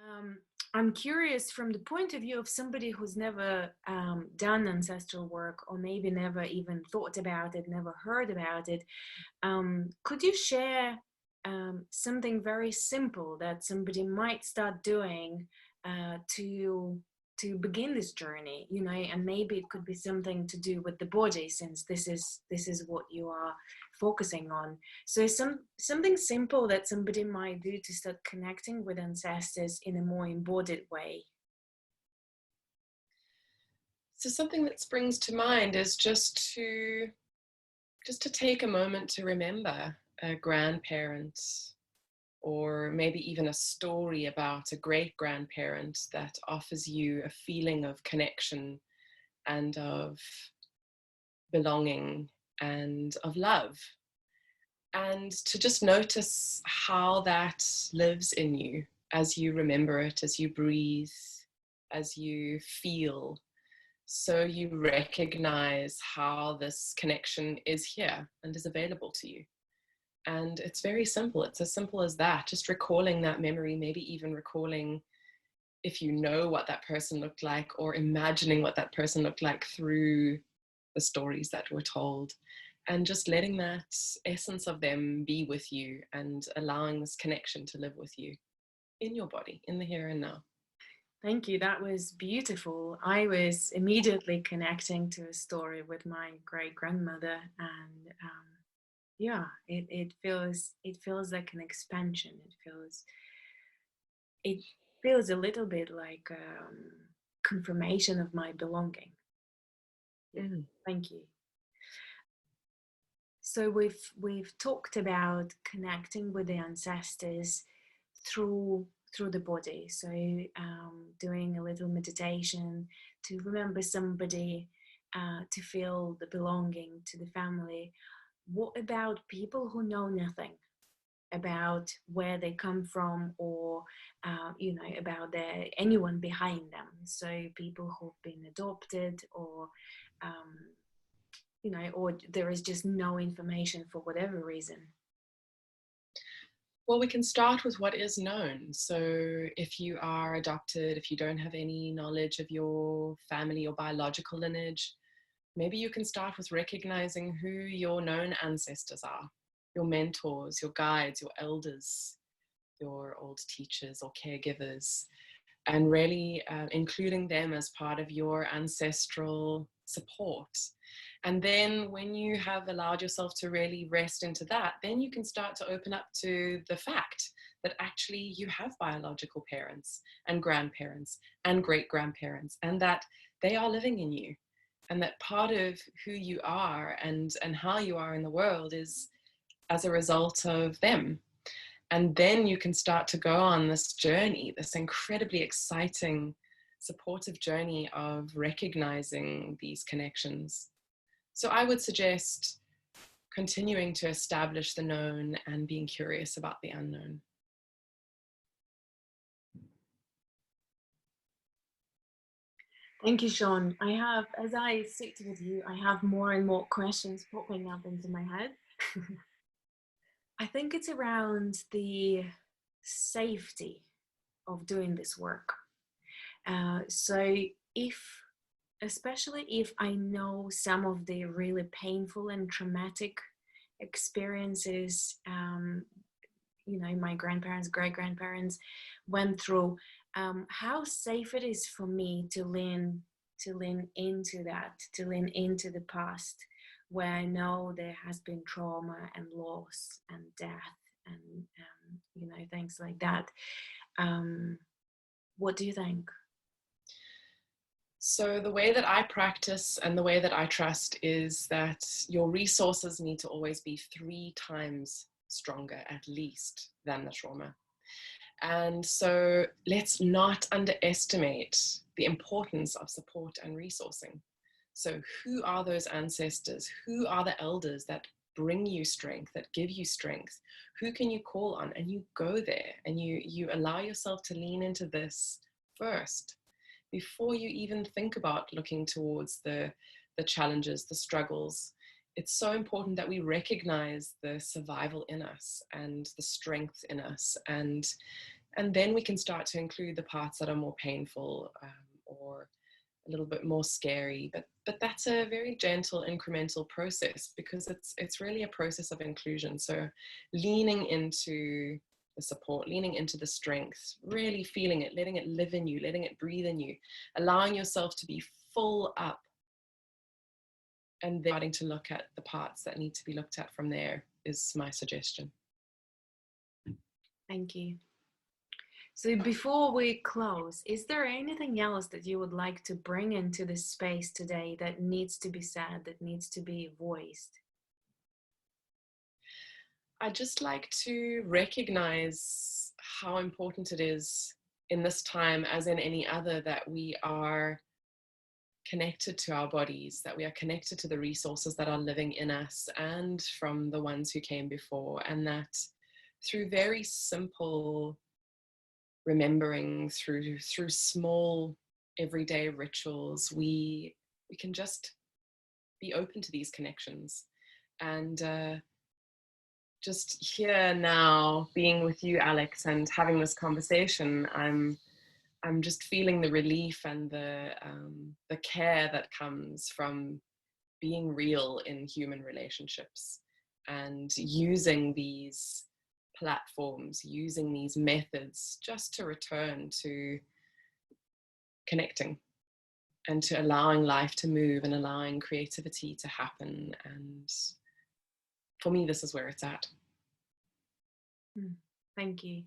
Um, I'm curious from the point of view of somebody who's never done ancestral work, or maybe never even thought about it, never heard about it. Could you share something very simple that somebody might start doing to begin this journey? You know, and maybe it could be something to do with the body, since this is what you are focusing on. So something simple that somebody might do to start connecting with ancestors in a more embodied way. So something that springs to mind is just to take a moment to remember a grandparent, or maybe even a story about a great grandparent that offers you a feeling of connection and of belonging and of love. And to just notice how that lives in you as you remember it, as you breathe, as you feel. So you recognize how this connection is here and is available to you. And it's very simple. It's as simple as that. Just recalling that memory, maybe even recalling if you know what that person looked like, or imagining what that person looked like through the stories that were told. And just letting that essence of them be with you and allowing this connection to live with you in your body, in the here and now. Thank you. That was beautiful. I was immediately connecting to a story with my great grandmother, and yeah, it feels like an expansion. It feels a little bit like confirmation of my belonging. Yeah, Mm. thank you. So we've talked about connecting with the ancestors through the body. So doing a little meditation to remember somebody, to feel the belonging to the family. What about people who know nothing about where they come from, or about anyone behind them? So people who've been adopted, or um, or there is just no information for whatever reason. Well, we can start with what is known. So if you are adopted, if you don't have any knowledge of your family or biological lineage, maybe you can start with recognizing who your known ancestors are, your mentors, your guides, your elders, your old teachers or caregivers, and really including them as part of your ancestral support. And then when you have allowed yourself to really rest into that, then you can start to open up to the fact that actually you have biological parents and grandparents and great grandparents, and that they are living in you. And that part of who you are and how you are in the world is as a result of them. And then you can start to go on this journey, this incredibly exciting, supportive journey of recognizing these connections. So I would suggest continuing to establish the known and being curious about the unknown. Thank you, Sean. As I sit with you, I have more and more questions popping up into my head. I think it's around the safety of doing this work. So especially if I know some of the really painful and traumatic experiences, my grandparents, great grandparents went through, how safe it is for me to lean into that, to lean into the past, where I know there has been trauma and loss and death and things like that. What do you think? So the way that I practice and the way that I trust is that your resources need to always be 3 times stronger, at least, than the trauma. And so let's not underestimate the importance of support and resourcing. So who are those ancestors? Who are the elders that bring you strength, that give you strength? Who can you call on? And you go there and you allow yourself to lean into this first, before you even think about looking towards the challenges, the struggles. It's so important that we recognize the survival in us and the strength in us, and And then we can start to include the parts that are more painful, or a little bit more scary, but that's a very gentle incremental process, because it's really a process of inclusion. So leaning into the support, leaning into the strength, really feeling it, letting it live in you, letting it breathe in you, allowing yourself to be full up, and then starting to look at the parts that need to be looked at from there is my suggestion. Thank you. So before we close, is there anything else that you would like to bring into this space today that needs to be said, that needs to be voiced? I'd just like to recognize how important it is in this time, as in any other, that we are connected to our bodies, that we are connected to the resources that are living in us and from the ones who came before, and that through very simple remembering, through small everyday rituals, we can just be open to these connections. And just here now, being with you, Alex, and having this conversation, I'm just feeling the relief and the care that comes from being real in human relationships, and using these platforms, using these methods, just to return to connecting and to allowing life to move and allowing creativity to happen. And for me, this is where it's at. Thank you.